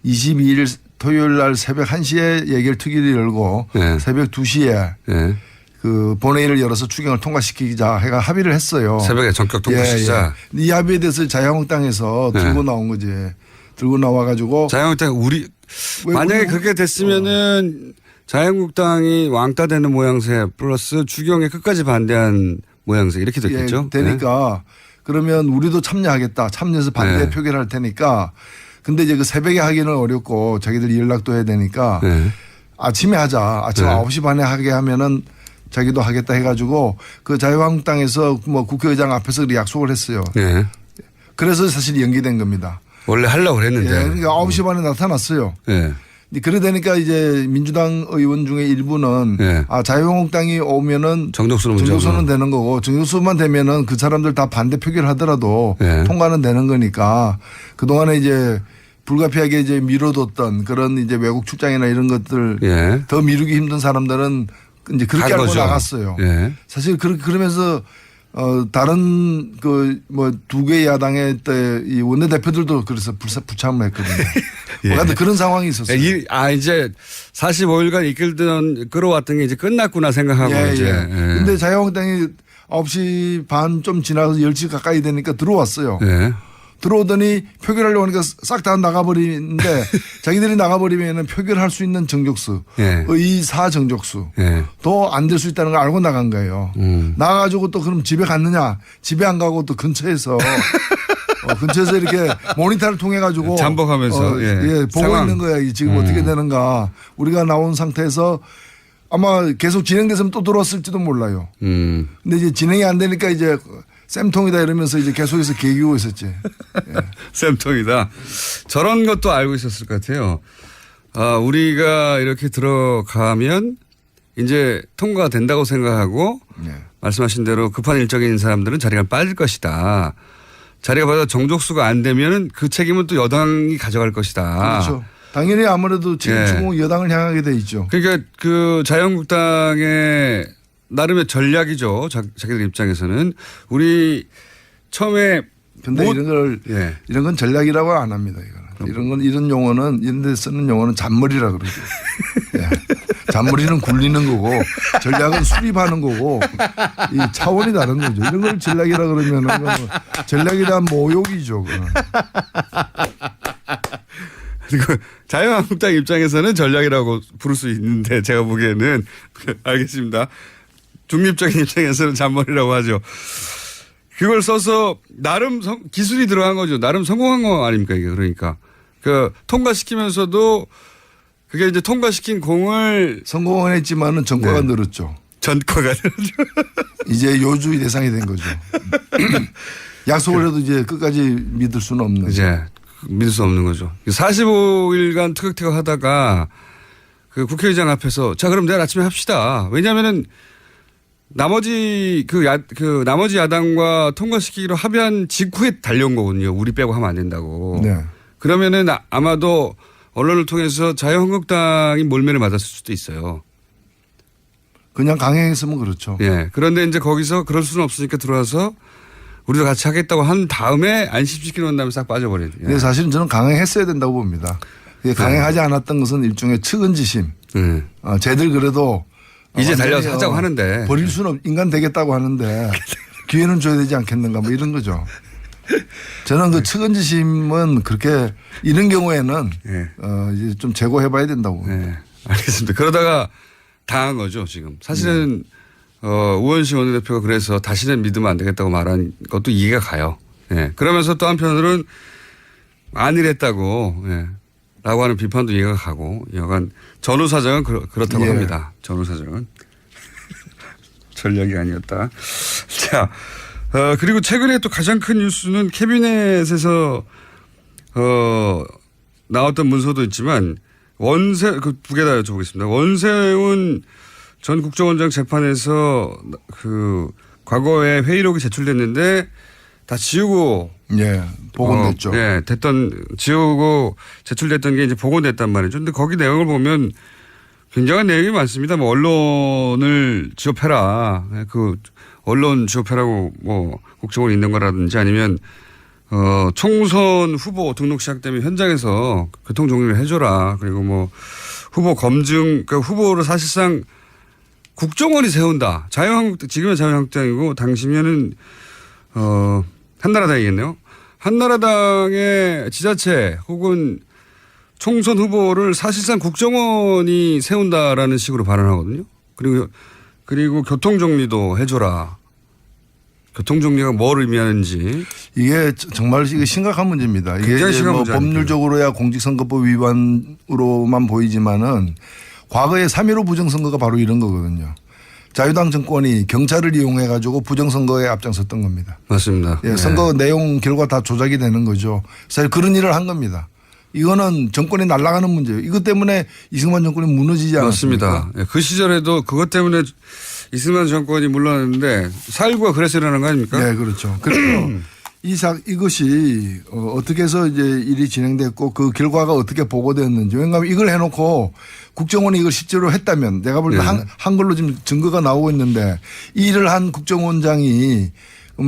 22일 토요일 날 새벽 1시에 예결특위를 열고 새벽 2시에 그 본회의를 열어서 추경을 통과시키자 해가 합의를 했어요. 새벽에 전격 통과시키자. 이 합의에 대해서 자유한국당에서 들고 나온 거지. 들고 나와가지고. 자유한국당 만약에 그렇게 됐으면은 자유한국당이 왕따 되는 모양새 플러스 추경에 끝까지 반대한 모양새 이렇게 됐겠죠. 되니까 그러면 우리도 참여하겠다. 참여해서 반대 표결할 테니까. 근데 이제 그 새벽에 하기는 어렵고 자기들이 연락도 해야 되니까 아침에 하자. 아침 9시 반에 하게 하면은 자기도 하겠다 해가지고 그 자유한국당에서 국회의장 앞에서 약속을 했어요. 그래서 사실 연기된 겁니다. 원래 하려고 그랬는데. 그러니까 9시 반에 나타났어요. 그래 되니까 이제 민주당 의원 중에 일부는 예. 자유한국당이 오면은 정족수는 되는 거고 정족수만 되면은 그 사람들 다 반대 표결하더라도 예. 통과는 되는 거니까 그동안에 이제 불가피하게 이제 미뤄뒀던 그런 이제 외국 출장이나 이런 것들 예. 더 미루기 힘든 사람들은 이제 그렇게 알고 나갔어요. 예. 사실 그러면서 다른 두 개 야당의 이 원내대표들도 그래서 불참을 했거든요. 예. 그런 상황이 있었어요. 이제 45일간 끌어왔던 게 이제 끝났구나 생각하고 이제. 예. 근데 자유한국당이 9시 반 좀 지나서 10시 가까이 되니까 들어왔어요. 예. 들어오더니 표결하려고 하니까 싹 다 나가버리는데 자기들이 나가버리면 표결할 수 있는 정족수, 예. 의사 정족수 예. 더 안 될 수 있다는 걸 알고 나간 거예요. 나가가지고 또 그럼 집에 갔느냐? 집에 안 가고 또 근처에서 근처에서 이렇게 모니터를 통해 가지고 잠복하면서 보고 상황. 있는 거야. 지금 어떻게 되는가? 우리가 나온 상태에서 아마 계속 진행됐으면 또 들어왔을지도 몰라요. 근데 이제 진행이 안 되니까 이제 쌤통이다 이러면서 이제 계속해서 개기고 있었지. 예. 쌤통이다. 저런 것도 알고 있었을 것 같아요. 우리가 이렇게 들어가면 이제 통과가 된다고 생각하고 말씀하신 대로 급한 일정이 있는 사람들은 자리가 빠질 것이다. 자리가 빠져 정족수가 안 되면 그 책임은 또 여당이 가져갈 것이다. 그렇죠. 당연히 아무래도 지금 추궁 여당을 향하게 돼 있죠. 그러니까 그 자유한국당의 나름의 전략이죠. 자기들 입장에서는 우리 처음에 근데 이런 건 전략이라고 안 합니다. 이런 용어는 이런 데 쓰는 용어는 잔머리라 그러죠. 잔머리는 굴리는 거고 전략은 수립하는 거고 이 차원이 다른 거죠. 이런 걸 전략이라 그러면은 전략이란 모욕이죠. 그리고 자유한국당 입장에서는 전략이라고 부를 수 있는데 제가 보기에는 알겠습니다. 중립적인 입장에서는 잔머리라고 하죠. 그걸 써서 나름 기술이 들어간 거죠. 나름 성공한 거 아닙니까 이게. 그러니까 통과시키면서도 그게 이제 통과시킨 공을 성공은 했지만은 전과가 늘었죠. 전과가 늘었죠. 이제 요주의 대상이 된 거죠. 약속을 해도 이제 끝까지 믿을 수는 없는. 이제 믿을 수 없는 거죠. 45일간 티격태격 하다가 그 국회의장 앞에서 자 그럼 내일 아침에 합시다. 왜냐하면은 나머지 나머지 야당과 통과시키기로 합의한 직후에 달려온 거거든요. 우리 빼고 하면 안 된다고. 네. 그러면은 아마도 언론을 통해서 자유한국당이 몰매를 맞았을 수도 있어요. 그냥 강행했으면 그렇죠. 예. 그런데 이제 거기서 그럴 수는 없으니까 들어와서 우리도 같이 하겠다고 한 다음에 안심시키는 다음에 싹 빠져버려요. 근데 사실은 저는 강행했어야 된다고 봅니다. 강행하지 않았던 것은 일종의 측은지심. 쟤들 그래도 이제 달려서 하자고 하는데 버릴 수는 인간 되겠다고 하는데 기회는 줘야 되지 않겠는가 뭐 이런 거죠. 저는 그 측은지심은 그렇게 이런 경우에는 이제 좀 제고해봐야 된다고. 알겠습니다. 그러다가 당한 거죠 지금. 사실은 우원식 원내대표가 그래서 다시는 믿으면 안 되겠다고 말한 것도 이해가 가요. 그러면서 또 한편으로는 안 이랬다고 라고 하는 비판도 이해가 가고 여간 전후 사정은 그렇다고 합니다. 전후 사정은. 전략이 아니었다. 자, 그리고 최근에 또 가장 큰 뉴스는 캐비넷에서 나왔던 문서도 있지만 두 개 다 여쭤보겠습니다. 원세훈 전 국정원장 재판에서 과거에 회의록이 제출됐는데 다 지우고 복원됐죠. 지우고 제출됐던 게 이제 복원됐단 말이죠. 근데 거기 내용을 보면 굉장한 내용이 많습니다. 뭐 언론을 지급해라. 언론 지급해라고 국정원이 있는 거라든지 아니면 총선 후보 등록 시작되면 현장에서 교통 정리를 해줘라. 그리고 후보 검증, 후보를 사실상 국정원이 세운다. 지금의 자유한국당이고 당시면은 한나라당이겠네요. 한나라당의 지자체 혹은 총선 후보를 사실상 국정원이 세운다라는 식으로 발언하거든요. 그리고 교통정리도 해줘라. 교통정리가 뭘 의미하는지. 이게 정말 심각한 문제입니다. 이게 법률적으로야 공직선거법 위반으로만 보이지만은 과거에 3.15 부정선거가 바로 이런 거거든요. 자유당 정권이 경찰을 이용해 가지고 부정선거에 앞장섰던 겁니다. 맞습니다. 선거 내용 결과 다 조작이 되는 거죠. 사실 그런 일을 한 겁니다. 이거는 정권이 날아가는 문제예요. 이것 때문에 이승만 정권이 무너지지 않았습니까? 맞습니다. 그 시절에도 그것 때문에 이승만 정권이 물러났는데 4.19가 그래서 일어나는 거 아닙니까? 네, 그렇죠. 그래서 이것이 어떻게 해서 이제 일이 진행됐고 그 결과가 어떻게 보고됐는지. 왜냐하면 이걸 해놓고 국정원이 이걸 실제로 했다면 내가 볼 때 한글로 지금 증거가 나오고 있는데 이 일을 한 국정원장이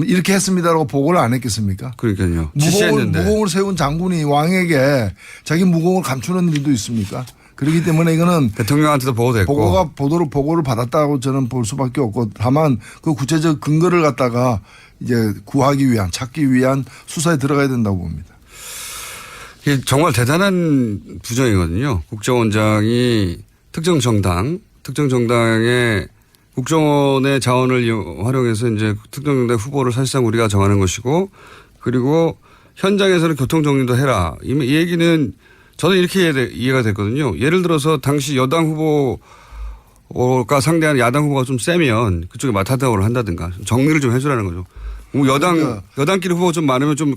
이렇게 했습니다라고 보고를 안 했겠습니까? 그러니까요. 무공을 세운 장군이 왕에게 자기 무공을 감추는 일도 있습니까? 그렇기 때문에 이거는 대통령한테도 보고됐고 보고를 받았다고 저는 볼 수밖에 없고 다만 그 구체적 근거를 갖다가 이제 찾기 위한 수사에 들어가야 된다고 봅니다. 이게 정말 대단한 부정이거든요. 국정원장이 특정 정당의 국정원의 자원을 활용해서 이제 특정 정당 후보를 사실상 우리가 정하는 것이고 그리고 현장에서는 교통정리도 해라. 이 얘기는 저는 이렇게 이해가 됐거든요. 예를 들어서 당시 여당 후보가 상대하는 야당 후보가 좀 세면 그쪽에 맞타당을 한다든가 정리를 좀 해주라는 거죠. 여당끼리 후보가 좀 많으면 좀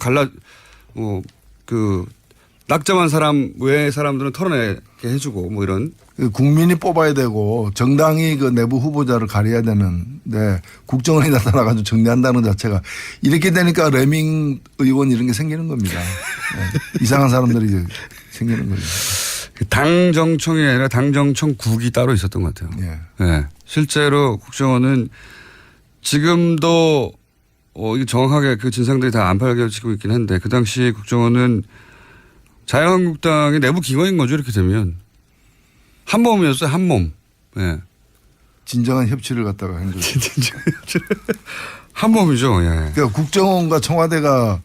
낙점한 사람 외의 사람들은 털어내게 해주고 뭐 이런. 국민이 뽑아야 되고 정당이 그 내부 후보자를 가려야 되는데 국정원이 나타나가지고 정리한다는 자체가 이렇게 되니까 레밍 의원 이런 게 생기는 겁니다. 네. 이상한 사람들이 이제 생기는 거죠. 당정청이 아니라 당정청국이 따로 있었던 것 같아요. 네. 네. 실제로 국정원은 지금도 이게 정확하게 그 진상들이 다 안 밝혀지고 있긴 한데 그 당시 국정원은 자유한국당의 내부 기관인 거죠. 이렇게 되면. 한 몸이었어요. 한 몸. 예. 진정한 협치를 갖다가 한 거죠. 한 몸이죠. 예. 그러니까 국정원과 청와대가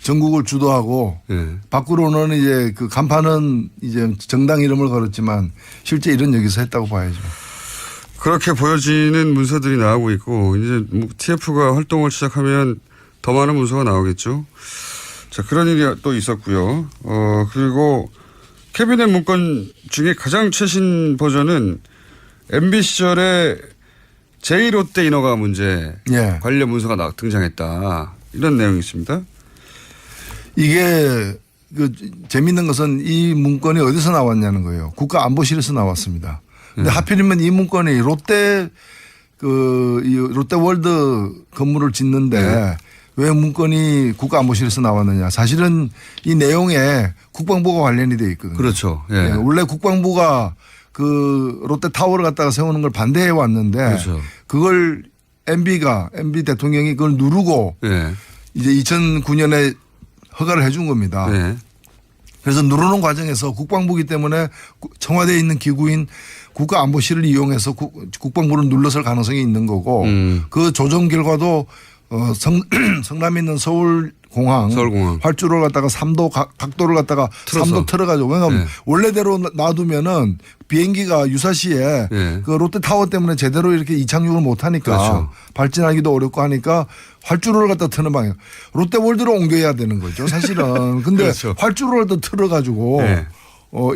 전국을 주도하고 밖으로는 이제 그 간판은 이제 정당 이름을 걸었지만 실제 일은 여기서 했다고 봐야죠. 그렇게 보여지는 문서들이 나오고 있고 이제 TF가 활동을 시작하면 더 많은 문서가 나오겠죠. 자, 그런 일이 또 있었고요. 그리고 캐비넷 문건 중에 가장 최신 버전은 MB 시절에 제1롯데 인허가 문제 관련 문서가 등장했다. 이런 내용이 있습니다. 이게 재밌는 것은 이 문건이 어디서 나왔냐는 거예요. 국가안보실에서 나왔습니다. 근데 하필이면 이 문건이 롯데월드 건물을 짓는데 왜 문건이 국가안보실에서 나왔느냐. 사실은 이 내용에 국방부가 관련이 되어 있거든요. 그렇죠. 예. 네, 원래 국방부가 그 롯데타워를 갖다가 세우는 걸 반대해 왔는데 그렇죠. 그걸 MB 대통령이 그걸 누르고 이제 2009년에 허가를 해준 겁니다. 그래서 누르는 과정에서 국방부이기 때문에 청와대에 있는 기구인 국가안보실을 이용해서 국방부를 눌렀을 가능성이 있는 거고 그 조정 결과도 성남에 있는 서울공항 활주로를 갖다가 3도 각도를 갖다가 틀어서. 3도 틀어가지고 왜냐하면 원래대로 놔두면은 비행기가 유사시에 그 롯데타워 때문에 제대로 이렇게 이착륙을 못하니까 발진하기도 어렵고 하니까 활주로를 갖다 트는 방향. 롯데월드로 옮겨야 되는 거죠 사실은. 근데 활주로를 또 틀어가지고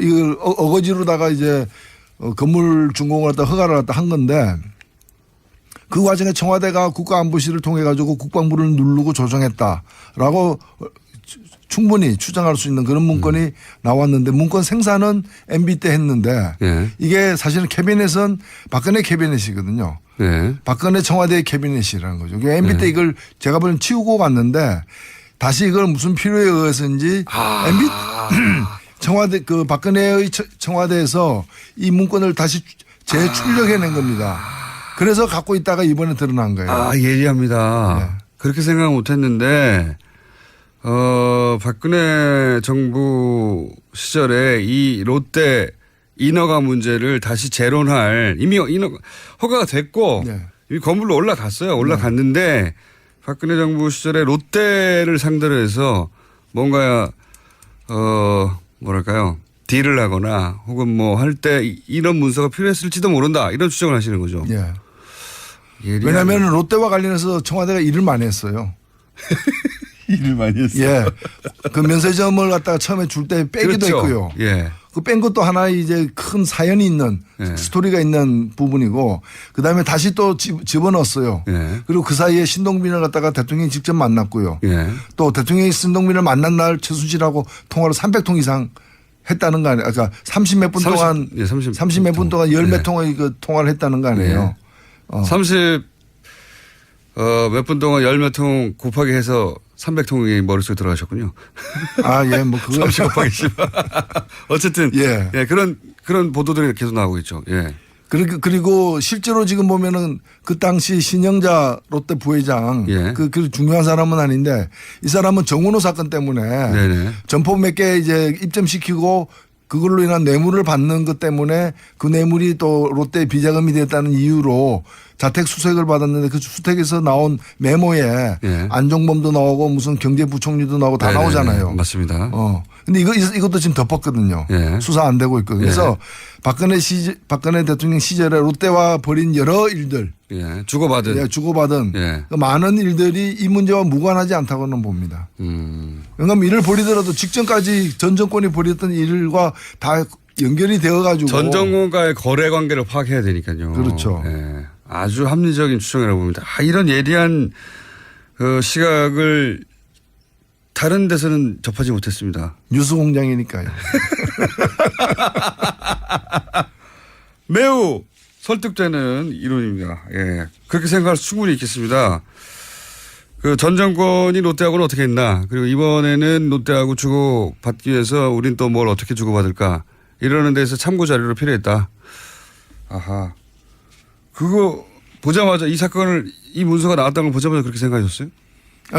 이걸 어거지로다가 이제 건물 준공을 갖다 허가를 갖다 한 건데 그 과정에 청와대가 국가안보실을 통해 가지고 국방부를 누르고 조정했다라고 충분히 추정할 수 있는 그런 문건이 나왔는데 문건 생산은 MB 때 했는데 이게 사실은 캐비넷은 박근혜 캐비넷이거든요. 박근혜 청와대 캐비넷이라는 거죠. MB 때 이걸 제가 보면 치우고 갔는데 다시 이걸 무슨 필요에 의해서인지 MB 청와대 박근혜의 청와대에서 이 문건을 다시 재출력해낸 겁니다. 그래서 갖고 있다가 이번에 드러난 거예요. 예리합니다. 그렇게 생각 못 했는데, 박근혜 정부 시절에 이 롯데 인허가 문제를 다시 재론할 이미 허가가 됐고, 이미 건물로 올라갔어요. 올라갔는데, 박근혜 정부 시절에 롯데를 상대로 해서 뭔가, 딜을 하거나 혹은 뭐 할 때 이런 문서가 필요했을지도 모른다. 이런 추정을 하시는 거죠. 왜냐하면 롯데와 관련해서 청와대가 일을 많이 했어요. 일을 많이 했어요. 그 면세점을 갖다가 처음에 줄 때 빼기도 했고요. 그 뺀 것도 하나 이제 큰 사연이 있는 스토리가 있는 부분이고 그다음에 다시 또 집어넣었어요. 그리고 그 사이에 신동빈을 갖다가 대통령이 직접 만났고요. 또 대통령이 신동빈을 만난 날 최순실하고 통화를 300통 이상 했다는 거 아니에요? 그러니까 30몇 분 동안 30몇 분 동안 열 몇 통의 그 통화를 했다는 거 아니에요? 몇 분 동안 열 몇 통 곱하기 해서 300통이 머릿속에 들어가셨군요. 예, 뭐 그거 30 곱하기 10. 어쨌든 예, 그런 보도들이 계속 나오고 있죠. 예. 그리고 실제로 지금 보면은 그 당시 신영자 롯데 부회장 그 중요한 사람은 아닌데 이 사람은 정은호 사건 때문에 점포 몇 개 이제 입점시키고 그걸로 인한 뇌물을 받는 것 때문에 그 뇌물이 또 롯데 비자금이 됐다는 이유로 자택 수색을 받았는데 그 수색에서 나온 메모에 안종범도 나오고 무슨 경제부총리도 나오고 다 나오잖아요. 맞습니다. 근데 이것도 지금 덮었거든요. 수사 안 되고 있거든요. 그래서 박근혜 대통령 시절에 롯데와 벌인 여러 일들. 주고받은 많은 일들이 이 문제와 무관하지 않다고는 봅니다. 왜냐하면 일을 벌이더라도 직전까지 전 정권이 벌였던 일과 다 연결이 되어가지고. 전 정권과의 거래 관계를 파악해야 되니까요. 그렇죠. 아주 합리적인 추정이라고 봅니다. 이런 예리한 시각을 다른 데서는 접하지 못했습니다. 뉴스공장이니까요. 매우 설득되는 이론입니다. 예. 그렇게 생각할 수 충분히 있겠습니다. 그 전 정권이 롯데하고는 어떻게 했나, 그리고 이번에는 롯데하고 주고받기 위해서 우린 또 뭘 어떻게 주고받을까, 이러는 데서 참고 자료로 필요했다. 아하. 그거 보자마자 이 사건을, 이 문서가 나왔다는 걸 보자마자 그렇게 생각하셨어요?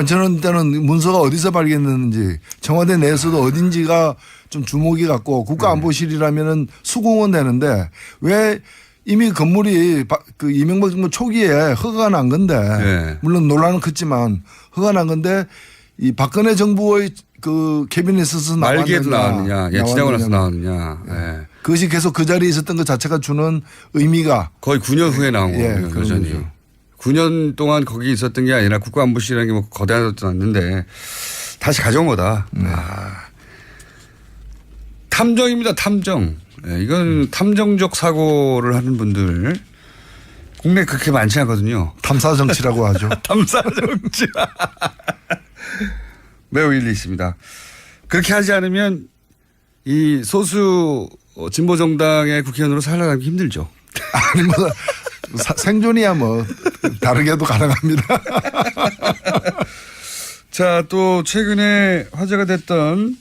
저는 일단은 문서가 어디서 발견됐는지, 청와대 내에서도 어딘지가 좀 주목이 갔고, 국가안보실이라면은 수긍은 되는데 왜 이미 건물이 그 이명박 정부 초기에 허가가 난 건데, 물론 논란은 컸지만 허가가 난 건데 이 박근혜 정부의 그 캐비넷에서 말기에도 나왔느냐, 지나고 나서 나왔느냐. 그것이 계속 그 자리에 있었던 것 자체가 주는 의미가 거의 9년 후에 나온 거예요. 여전히. 9년 동안 거기 있었던 게 아니라 국가안보실이라는 게 뭐 거대하지도 않는데 다시 가져온 거다. 탐정입니다. 탐정. 이건 탐정적 사고를 하는 분들 국내에 그렇게 많지 않거든요. 탐사정치라고 하죠. 탐사정치. 매우 일리 있습니다. 그렇게 하지 않으면 이 소수 진보정당의 국회의원으로 살아가기 힘들죠. 아니 뭐 생존이야 뭐 다르게도 가능합니다. 자, 또 최근에 화제가 됐던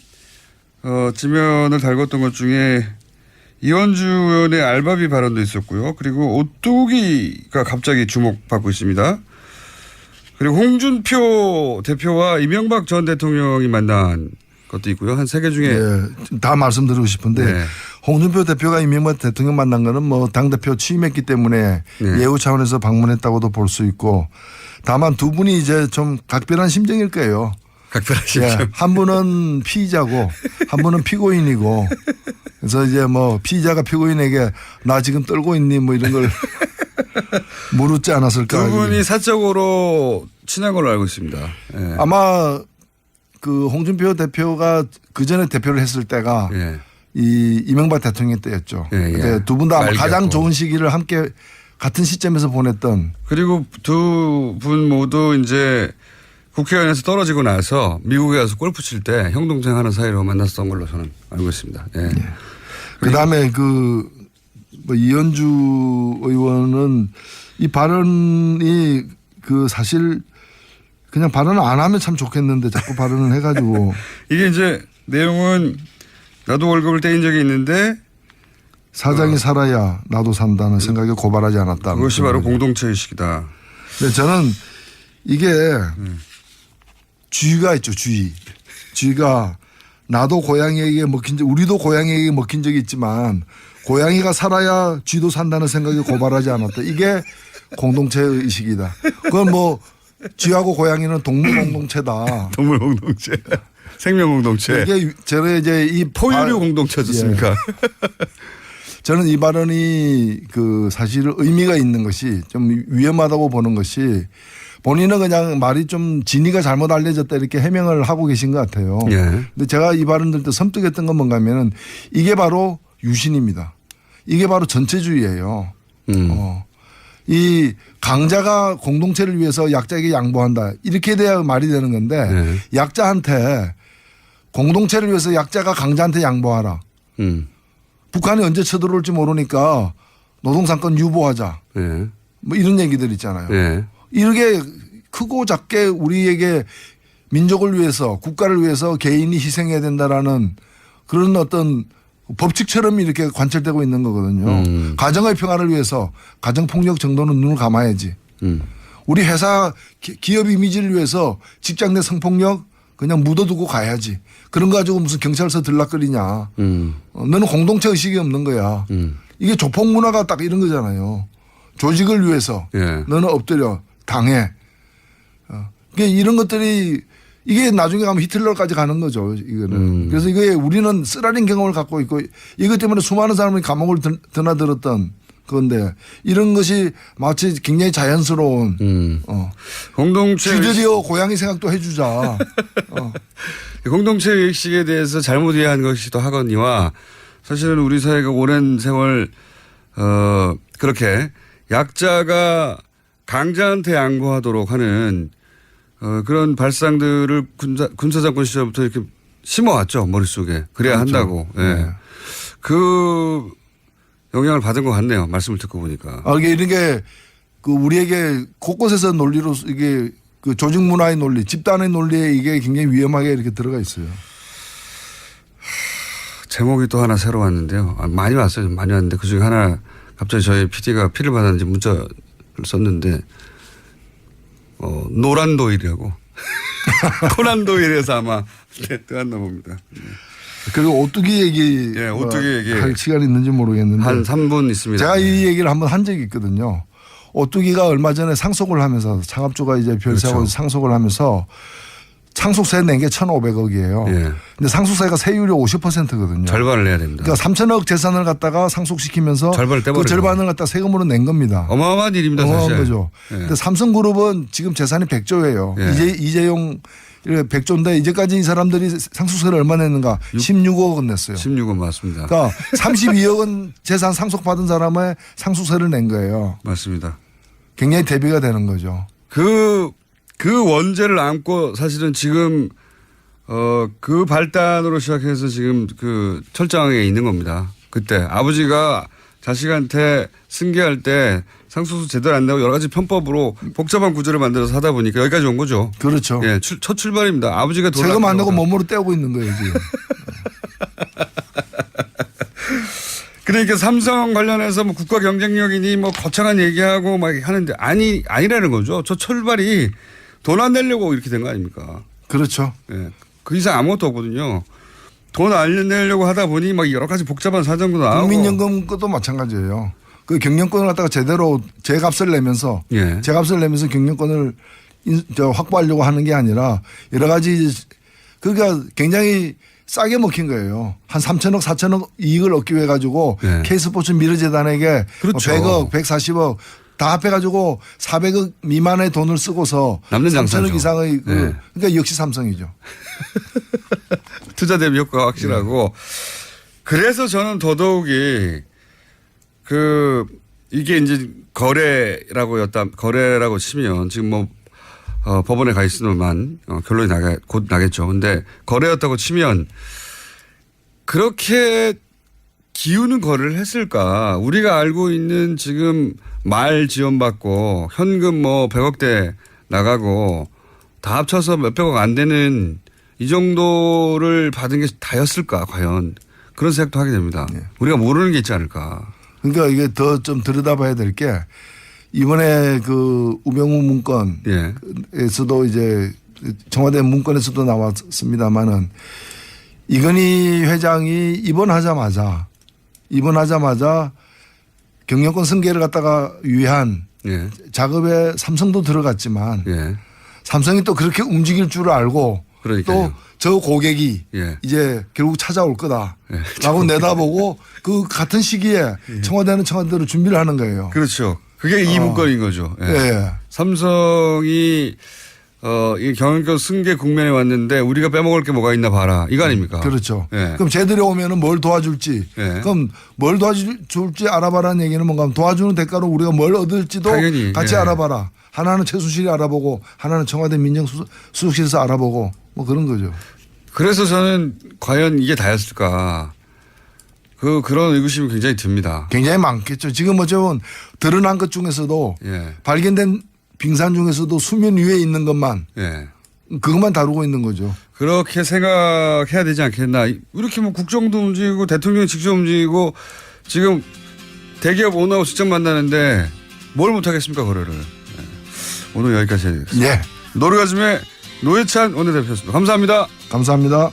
지면을 달궜던 것 중에 이원주 의원의 알바비 발언도 있었고요. 그리고 오뚜기가 갑자기 주목받고 있습니다. 그리고 홍준표 대표와 이명박 전 대통령이 만난 것도 있고요. 한 3개 중에. 다 말씀드리고 싶은데 홍준표 대표가 이명박 대통령 만난 거는 뭐 당대표 취임했기 때문에 예우 차원에서 방문했다고도 볼 수 있고, 다만 두 분이 이제 좀 각별한 심정일 거예요. 각별한 심정. 한 분은 피의자고 한 분은 피고인이고, 그래서 이제 뭐 피의자가 피고인에게 나 지금 떨고 있니 뭐 이런 걸 물었지 않았을까. 두 분이 사적으로 친한 걸로 알고 있습니다. 아마 그 홍준표 대표가 그 전에 대표를 했을 때가 이 이명박 대통령 때였죠. 두 분 다 아마 가장 좋은 시기를 함께 같은 시점에서 보냈던. 그리고 두 분 모두 이제 국회의원에서 떨어지고 나서 미국에 가서 골프 칠 때 형 동생 하는 사이로 만났던 걸로 저는 알고 있습니다. 그다음에 그 뭐 이현주 의원은 이 발언이 그 사실 그냥 발언을 안 하면 참 좋겠는데 자꾸 발언을 해가지고 이게 이제 내용은 나도 월급을 떼인 적이 있는데 사장이 살아야 나도 산다는 생각에 고발하지 않았다. 그것이 바로 공동체 의식이다. 근데 저는 이게 쥐가 있죠. 쥐가 나도 고양이에게 먹힌 적, 우리도 고양이에게 먹힌 적이 있지만 고양이가 살아야 쥐도 산다는 생각에 고발하지 않았다. 이게 공동체 의식이다. 그건 뭐 쥐하고 고양이는 동물 공동체다. 동물 공동체. 생명 공동체. 이게 저는 이제 이 포유류 공동체였습니까? 저는 이 발언이 그 사실 의미가 있는 것이 좀 위험하다고 보는 것이, 본인은 그냥 말이 좀 진위가 잘못 알려졌다 이렇게 해명을 하고 계신 것 같아요. 근데 제가 이 발언 들 때 섬뜩했던 건 뭔가 하면은 이게 바로 유신입니다. 이게 바로 전체주의예요. 이 강자가 공동체를 위해서 약자에게 양보한다. 이렇게 돼야 말이 되는 건데 약자한테 공동체를 위해서 약자가 강자한테 양보하라. 북한이 언제 쳐들어올지 모르니까 노동상권 유보하자. 예. 뭐 이런 얘기들 있잖아요. 예. 이렇게 크고 작게 우리에게 민족을 위해서 국가를 위해서 개인이 희생해야 된다라는 그런 어떤 법칙처럼 이렇게 관철되고 있는 거거든요. 가정의 평화를 위해서 가정폭력 정도는 눈을 감아야지. 우리 회사 기업 이미지를 위해서 직장 내 성폭력 그냥 묻어두고 가야지. 그런 거 가지고 무슨 경찰서 들락거리냐. 너는 공동체 의식이 없는 거야. 이게 조폭 문화가 딱 이런 거잖아요. 조직을 위해서 예. 너는 엎드려 당해. 이런 것들이 이게 나중에 가면 히틀러까지 가는 거죠. 이거는. 그래서 이게 우리는 쓰라린 경험을 갖고 있고 이것 때문에 수많은 사람이 감옥을 드나들었던 그건데 이런 것이 마치 굉장히 자연스러운 공동체 쥐들이여 고양이 생각도 해주자. 공동체 의식에 대해서 잘못 이해한 것이기도 하거니와 사실은 우리 사회가 오랜 세월 그렇게 약자가 강자한테 양보하도록 하는 그런 발상들을 군사정권 시절부터 이렇게 심어왔죠 머릿속에. 그래야 그렇죠. 한다고. 예. 네. 그 영향을 받은 것 같네요. 말씀을 듣고 보니까. 이게 이런 게 그 우리에게 곳곳에서 논리로 이게 그 조직 문화의 논리, 집단의 논리에 이게 굉장히 위험하게 이렇게 들어가 있어요. 제목이 또 하나 새로 왔는데요. 많이 왔어요. 많이 왔는데 그중에 하나 갑자기 저희 PD가 피를 받았는지 문자를 썼는데 노란 도일이라고. 코난 도일에서 아마 뜨었나 봅니다. 그리고 오뚜기 얘기. 예, 오뚜기 얘기. 할 시간이 있는지 모르겠는데. 한 3분 있습니다. 제가 이 얘기를 한번 한 적이 있거든요. 오뚜기가 얼마 전에 상속을 하면서 창업주가 이제 별세하고 그렇죠. 상속을 하면서 상속세 낸 게 1,500억이에요. 예. 근데 상속세가 세율이 50%거든요. 절반을 내야 됩니다. 그러니까 3,000억 재산을 갖다가 상속시키면서 절반을 떼버리고. 그 절반을 갖다 세금으로 낸 겁니다. 어마어마한 일입니다. 어마어마한 사실. 거죠. 예. 근데 삼성그룹은 지금 재산이 100조예요. 예. 이재용 100조인데 이제까지 이 사람들이 상속세를 얼마 냈는가? 16억 원 냈어요. 16원 맞습니다. 그러니까 32억 원 재산 상속받은 사람의 상속세를 낸 거예요. 맞습니다. 굉장히 대비가 되는 거죠. 그 원죄를 안고 사실은 지금 그 발단으로 시작해서 지금 그 철장에 있는 겁니다. 그때 아버지가 자식한테 승계할 때 상속세 제대로 안 내고 여러 가지 편법으로 복잡한 구조를 만들어서 하다 보니까 여기까지 온 거죠. 그렇죠. 예, 첫 출발입니다. 아버지가 돈 세금 안 내고 몸으로 떼고 있는 거예요, 지금. 그러니까 삼성 관련해서 뭐 국가 경쟁력이니 뭐 거창한 얘기하고 막 하는데 아니라는 거죠. 저 출발이 돈 안 내려고 이렇게 된 거 아닙니까? 그렇죠. 예. 그 이상 아무것도 없거든요. 돈 안 내려고 하다 보니 막 여러 가지 복잡한 사정도 나오고. 국민연금 것도 마찬가지예요. 그 경영권을 갖다가 제대로 제값을 내면서 예. 제값을 내면서 경영권을 확보하려고 하는 게 아니라 여러 가지 그러니까 굉장히 싸게 먹힌 거예요. 한 3천억, 4천억 이익을 얻기 위해 가지고 예. K스포츠 미르재단에게 그렇죠. 100억, 140억 다 합해가지고 400억 미만의 돈을 쓰고서 남는 3천억 장사죠. 이상의 예. 그러니까 역시 삼성이죠. 투자 대비 효과가 확실하고. 그래서 저는 더더욱이 이게 이제 거래라고 치면 지금 뭐 법원에 가 있으면 결론이 곧 나겠죠. 근데 거래였다고 치면 그렇게 기우는 거래를 했을까? 우리가 알고 있는 지금 말 지원받고 현금 뭐 100억대 나가고 다 합쳐서 몇백억 안 되는 이 정도를 받은 게 다였을까 과연 그런 생각도 하게 됩니다. 네. 우리가 모르는 게 있지 않을까. 그러니까 이게 더 좀 들여다봐야 될 게 이번에 그 우병우 문건에서도 이제 청와대 문건에서도 나왔습니다만은 이건희 회장이 입원하자마자 경영권 승계를 갖다가 위한 예. 작업에 삼성도 들어갔지만 예. 삼성이 또 그렇게 움직일 줄 알고 그러니까요. 또 저 고객이 예. 이제 결국 찾아올 거다라고 예. 내다보고 그 같은 시기에 청와대는 청와대로 준비를 하는 거예요. 그렇죠. 그게 이 문건인 거죠. 예. 예. 삼성이 이 경영권 승계 국면에 왔는데 우리가 빼먹을 게 뭐가 있나 봐라. 이거 아닙니까? 그렇죠. 예. 그럼 쟤들이 오면은 뭘 도와줄지. 예. 그럼 뭘 도와줄지 알아봐라는 얘기는 뭔가 하면 도와주는 대가로 우리가 뭘 얻을지도 당연히. 같이 예. 알아봐라. 하나는 최순실이 알아보고 하나는 청와대 민정수석실에서 알아보고 뭐 그런 거죠. 그래서 저는 과연 이게 다였을까. 그런 의구심이 굉장히 듭니다. 굉장히 많겠죠. 지금 어쩌면 드러난 것 중에서도 발견된 빙산 중에서도 수면 위에 있는 것만 그것만 다루고 있는 거죠. 그렇게 생각해야 되지 않겠나. 이렇게 뭐 국정도 움직이고 대통령이 직접 움직이고 지금 대기업 오너하고 직접 만나는데 뭘 못하겠습니까, 거래를. 오늘 여기까지 해야 되겠습니다. 노르가즘의 노회찬 원내대표였습니다. 감사합니다. 감사합니다.